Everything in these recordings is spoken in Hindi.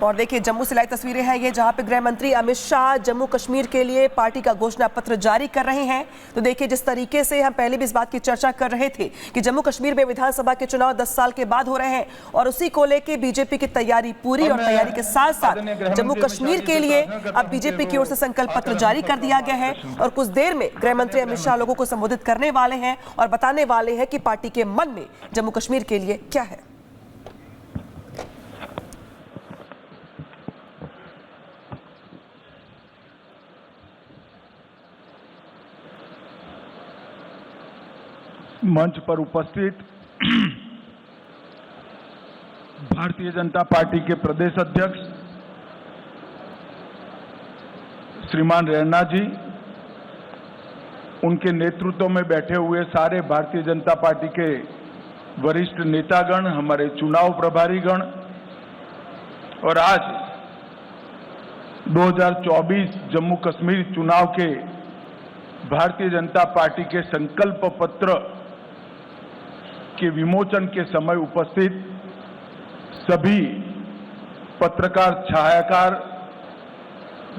और देखिए जम्मू से लाई तस्वीरें हैं ये, जहां पे गृह मंत्री अमित शाह जम्मू कश्मीर के लिए पार्टी का घोषणा पत्र जारी कर रहे हैं। तो देखिए जिस तरीके से हम पहले भी इस बात की चर्चा कर रहे थे कि जम्मू कश्मीर में विधानसभा के चुनाव 10 साल के बाद हो रहे हैं और उसी को लेकर बीजेपी की तैयारी पूरी, और तैयारी के साथ साथ जम्मू कश्मीर के लिए अब बीजेपी की ओर से संकल्प पत्र जारी कर दिया गया है। और कुछ देर में गृह मंत्री अमित शाह लोगों को संबोधित करने वाले हैं और बताने वाले हैं कि पार्टी के मन में जम्मू कश्मीर के लिए क्या है। मंच पर उपस्थित भारतीय जनता पार्टी के प्रदेश अध्यक्ष श्रीमान रैना जी, उनके नेतृत्व में बैठे हुए सारे भारतीय जनता पार्टी के वरिष्ठ नेतागण, हमारे चुनाव प्रभारीगण, और आज 2024 जम्मू कश्मीर चुनाव के भारतीय जनता पार्टी के संकल्प पत्र के विमोचन के समय उपस्थित सभी पत्रकार, छायाकार,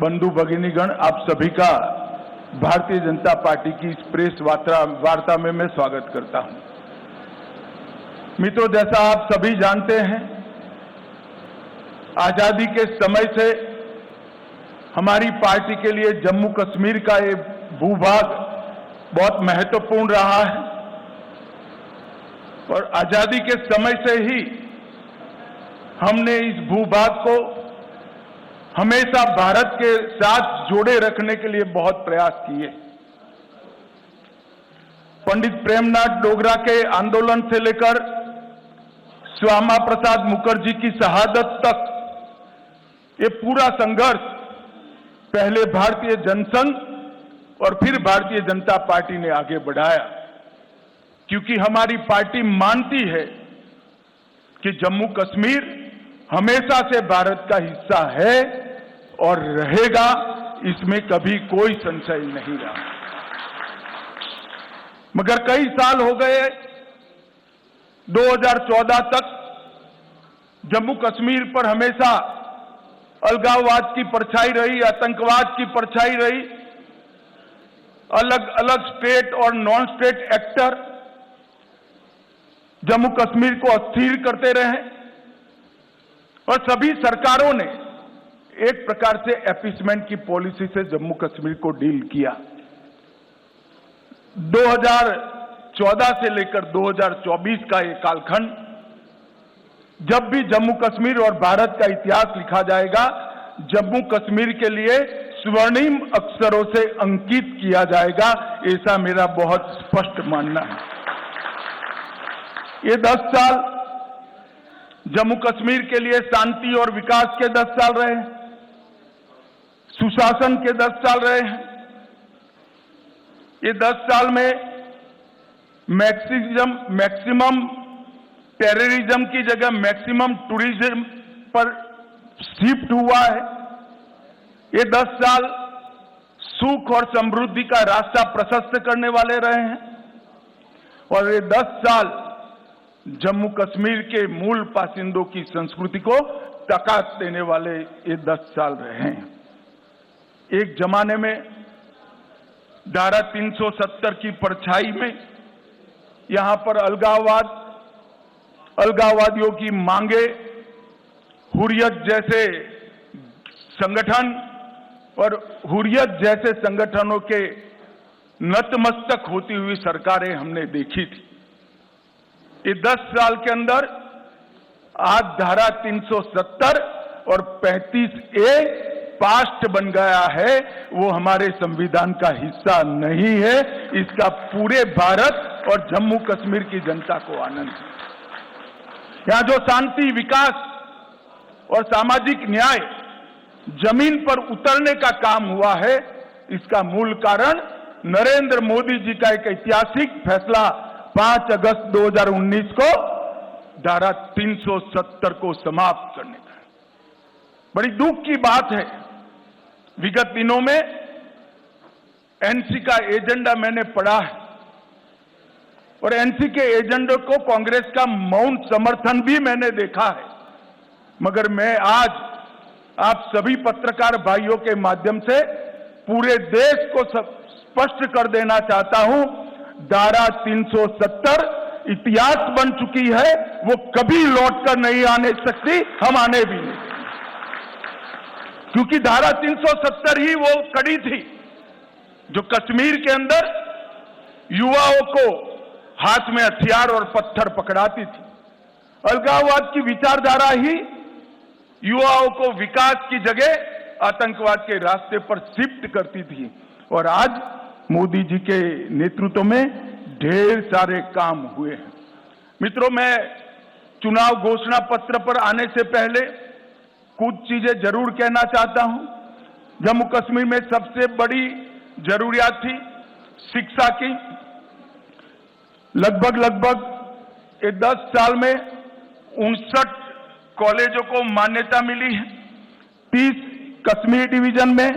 बंधु भगिनीगण, आप सभी का भारतीय जनता पार्टी की इस प्रेस वार्ता में मैं स्वागत करता हूं। मित्रों, जैसा आप सभी जानते हैं, आजादी के समय से हमारी पार्टी के लिए जम्मू कश्मीर का ये भूभाग बहुत महत्वपूर्ण रहा है और आजादी के समय से ही हमने इस भूभाग को हमेशा भारत के साथ जोड़े रखने के लिए बहुत प्रयास किए। पंडित प्रेमनाथ डोगरा के आंदोलन से लेकर श्यामा प्रसाद मुखर्जी की शहादत तक ये पूरा संघर्ष पहले भारतीय जनसंघ और फिर भारतीय जनता पार्टी ने आगे बढ़ाया, क्योंकि हमारी पार्टी मानती है कि जम्मू कश्मीर हमेशा से भारत का हिस्सा है और रहेगा, इसमें कभी कोई संशय नहीं रहा। मगर कई साल हो गए, 2014 तक जम्मू कश्मीर पर हमेशा अलगाववाद की परछाई रही, आतंकवाद की परछाई रही। अलग अलग स्टेट और non state actor Jammu Kashmir को अस्थिर करते रहे और सभी सरकारों ने एक प्रकार से अपीसमेंट की पॉलिसी से जम्मू कश्मीर को डील किया। 2014 से लेकर 2024 का ये कालखंड, जब भी जम्मू कश्मीर और भारत का इतिहास लिखा जाएगा, जम्मू कश्मीर के लिए स्वर्णिम अक्षरों से अंकित किया जाएगा, ऐसा मेरा बहुत स्पष्ट मानना है। ये 10 साल जम्मू कश्मीर के लिए शांति और विकास के 10 साल रहे हैं, सुशासन के 10 साल रहे हैं। ये 10 साल में मैक्सिमम टेररिज्म की जगह मैक्सिमम टूरिज्म पर शिफ्ट हुआ है। ये 10 साल सुख और समृद्धि का रास्ता प्रशस्त करने वाले रहे हैं और ये 10 साल जम्मू कश्मीर के मूल बासिंदों की संस्कृति को ताकत देने वाले ये 10 साल रहे हैं। एक जमाने में धारा 370 की परछाई में यहां पर अलगाववादियों की मांगे, हुर्रियत जैसे संगठन और हुर्रियत जैसे संगठनों के नतमस्तक होती हुई सरकारें हमने देखी थी। ये 10 साल के अंदर आज धारा 370 और 35A पास्ट बन गया है, वो हमारे संविधान का हिस्सा नहीं है। इसका पूरे भारत और जम्मू कश्मीर की जनता को आनंद है। यहां जो शांति, विकास और सामाजिक न्याय जमीन पर उतरने का काम हुआ है, इसका मूल कारण नरेंद्र मोदी जी का एक ऐतिहासिक फैसला 5 अगस्त 2019 को धारा 370 को समाप्त करने का। बड़ी दुख की बात है, विगत दिनों में एनसी का एजेंडा मैंने पढ़ा है और एनसी के एजेंडे को कांग्रेस का मौन समर्थन भी मैंने देखा है। मगर मैं आज आप सभी पत्रकार भाइयों के माध्यम से पूरे देश को स्पष्ट कर देना चाहता हूं, धारा 370 इतिहास बन चुकी है, वो कभी लौटकर नहीं आने सकती, हम आने भी नहीं, क्योंकि धारा 370 ही वो कड़ी थी जो कश्मीर के अंदर युवाओं को हाथ में हथियार और पत्थर पकड़ाती थी। अलगाववाद की विचारधारा ही युवाओं को विकास की जगह आतंकवाद के रास्ते पर शिफ्ट करती थी। और आज मोदी जी के नेतृत्व में ढेर सारे काम हुए हैं। मित्रों, मैं चुनाव घोषणा पत्र पर आने से पहले कुछ चीजें जरूर कहना चाहता हूं। जम्मू कश्मीर में सबसे बड़ी जरूरियात थी शिक्षा की। लगभग 10 साल में 59 कॉलेजों को मान्यता मिली है। 30 कश्मीर डिवीजन में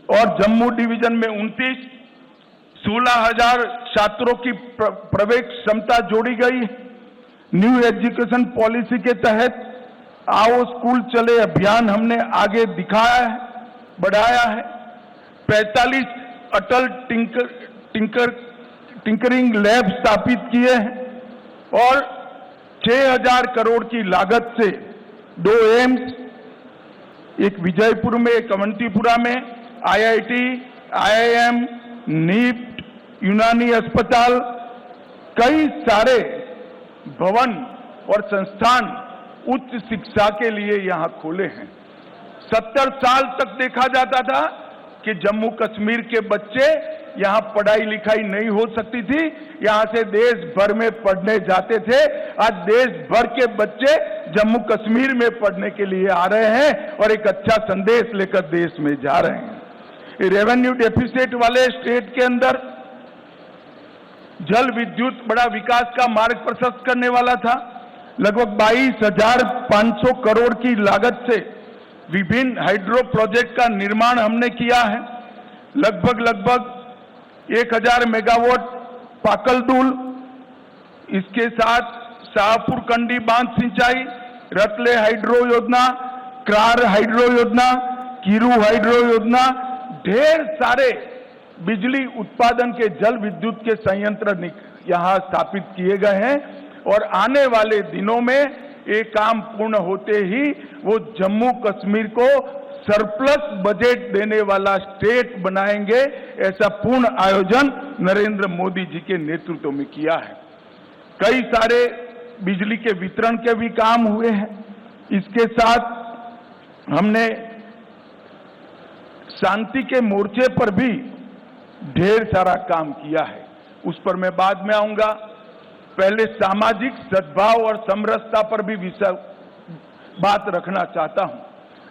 और जम्मू डिवीजन में 29, 16,000 छात्रों की प्रवेश क्षमता जोड़ी गई है। न्यू एजुकेशन पॉलिसी के तहत आओ स्कूल चले अभियान हमने आगे दिखाया है, बढ़ाया है। 45 अटल टिंकरिंग लैब स्थापित किए हैं और 6,000 करोड़ की लागत से 2 एम्स, एक विजयपुर में, एक अवंतीपुरा में, IIT, IIM, नीट, यूनानी अस्पताल, कई सारे भवन और संस्थान उच्च शिक्षा के लिए यहां खोले हैं। 70 साल तक देखा जाता था कि जम्मू कश्मीर के बच्चे यहां पढ़ाई लिखाई नहीं हो सकती थी, यहां से देश भर में पढ़ने जाते थे। आज देश भर के बच्चे जम्मू कश्मीर में पढ़ने के लिए आ रहे हैं और एक अच्छा संदेश लेकर देश में जा रहे हैं। रेवेन्यू डेफिसिट वाले स्टेट के अंदर जल विद्युत बड़ा विकास का मार्ग प्रशस्त करने वाला था। लगभग 22,500 करोड़ की लागत से विभिन्न हाइड्रो प्रोजेक्ट का निर्माण हमने किया है। लगभग 1,000 मेगावाट पाकलदुल, इसके साथ शाहपुर कंडी बांध सिंचाई, रतले हाइड्रो योजना, क्रार हाइड्रो योजना, कीरू हाइड्रो योजना, ढेर सारे बिजली उत्पादन के जल विद्युत के संयंत्र यहां स्थापित किए गए हैं। और आने वाले दिनों में ये काम पूर्ण होते ही वो जम्मू कश्मीर को सरप्लस बजट देने वाला स्टेट बनाएंगे। ऐसा पूर्ण आयोजन नरेंद्र मोदी जी के नेतृत्व में किया है। कई सारे बिजली के वितरण के भी काम हुए हैं। इसके साथ हमने शांति के मोर्चे पर भी ढेर सारा काम किया है, उस पर मैं बाद में आऊंगा। पहले सामाजिक सद्भाव और समरसता पर भी बात रखना चाहता हूं।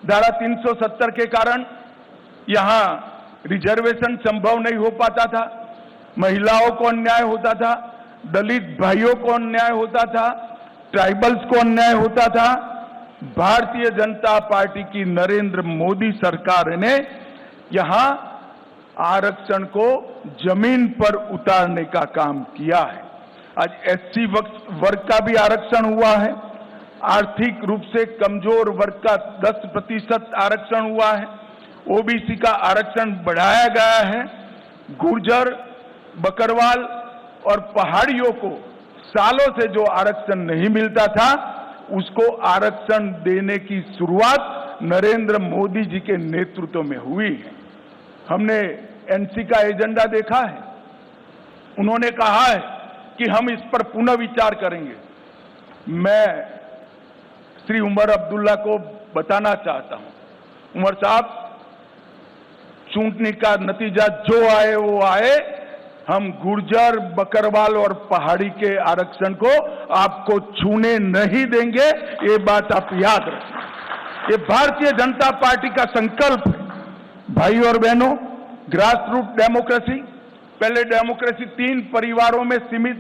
धारा 370 के कारण यहां रिजर्वेशन संभव नहीं हो पाता था, महिलाओं को अन्याय होता था, दलित भाइयों को अन्याय होता था, ट्राइबल्स को अन्याय होता था। भारतीय जनता पार्टी की नरेंद्र मोदी सरकार ने यहां आरक्षण को जमीन पर उतारने का काम किया है। आज SC वर्ग का भी आरक्षण हुआ है। आर्थिक रूप से कमजोर वर्ग का 10% आरक्षण हुआ है। OBC का आरक्षण बढ़ाया गया है। गुर्जर, बकरवाल और पहाड़ियों को सालों से जो आरक्षण नहीं मिलता था, उसको आरक्षण देने की शुरुआत नरेंद्र मोदी जी के नेतृत्व में हुई है। हमने NC का एजेंडा देखा है। उन्होंने कहा है कि हम इस पर पुनः विचार करेंगे। मैं श्री उमर अब्दुल्ला को बताना चाहता हूं, उमर साहब, चुनाव का नतीजा जो आए वो आए, हम गुर्जर, बकरवाल और पहाड़ी के आरक्षण को आपको छूने नहीं देंगे। ये बात आप याद रखें। ये भारतीय जनता पार्टी का संकल्प है। भाई और बहनों, ग्रास रूट डेमोक्रेसी, पहले डेमोक्रेसी 3 परिवारों में सीमित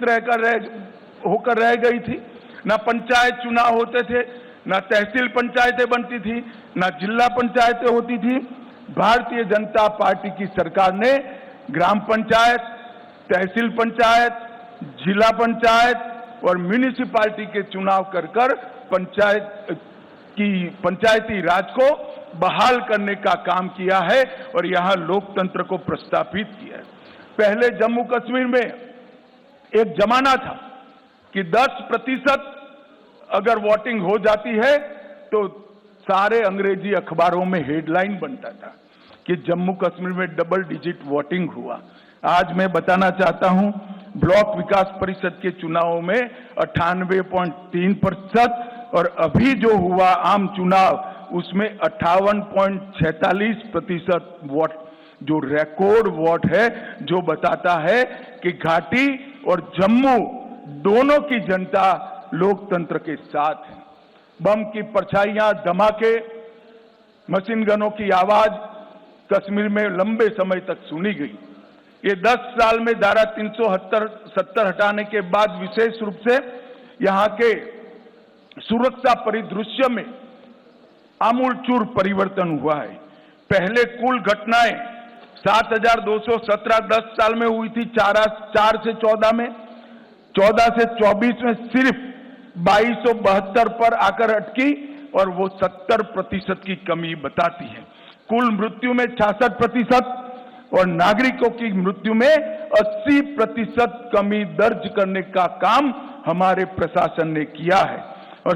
होकर रह गई थी। ना पंचायत चुनाव होते थे, ना तहसील पंचायतें बनती थी, ना जिला पंचायतें होती थी। भारतीय जनता पार्टी की सरकार ने ग्राम पंचायत, तहसील पंचायत, जिला पंचायत और म्यूनिसिपैलिटी के चुनाव कर पंचायती राज को बहाल करने का काम किया है और यहां लोकतंत्र को प्रस्थापित किया है। पहले जम्मू कश्मीर में एक जमाना था कि 10% अगर वोटिंग हो जाती है तो सारे अंग्रेजी अखबारों में हेडलाइन बनता था कि जम्मू कश्मीर में डबल डिजिट वोटिंग हुआ। आज मैं बताना चाहता हूं, ब्लॉक विकास परिषद के चुनावों में 98.3% और अभी जो हुआ आम चुनाव उसमें 58.46% वोट, जो रिकॉर्ड वोट है, जो बताता है कि घाटी और जम्मू दोनों की जनता लोकतंत्र के साथ है। बम की परछाइयां, धमाके, मशीन गनों की आवाज कश्मीर में लंबे समय तक सुनी गई। ये 10 साल में धारा 370 हटाने के बाद विशेष रूप से यहां के सुरक्षा परिदृश्य में आमूलचूल परिवर्तन हुआ है। पहले कुल घटनाएं 7,217 10 साल में हुई थी 4 से 14 में, 14 से 24 में सिर्फ 2272 पर आकर अटकी और वो 70% की कमी बताती है। कुल मृत्यु में 66% और नागरिकों की मृत्यु में 80% कमी दर्ज करने का काम हमारे प्रशासन ने किया है।